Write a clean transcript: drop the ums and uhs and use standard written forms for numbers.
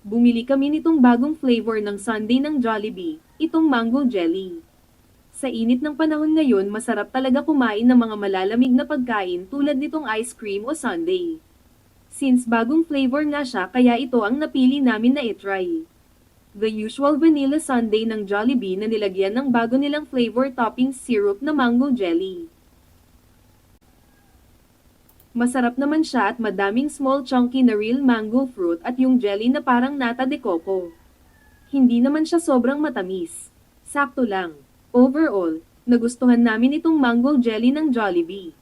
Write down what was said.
Bumili kami nitong bagong flavor ng sundae ng Jollibee, itong mango jelly. Sa init ng panahon ngayon, masarap talaga kumain ng mga malalamig na pagkain tulad nitong ice cream o sundae. Since bagong flavor nga siya, kaya ito ang napili namin na itry. The usual vanilla sundae ng Jollibee na nilagyan ng bago nilang flavor topping syrup na mango jelly. Masarap naman siya at madaming small chunky na real mango fruit at yung jelly na parang nata de coco. Hindi naman siya sobrang matamis. Sakto lang. Overall, nagustuhan namin itong mango jelly ng Jollibee.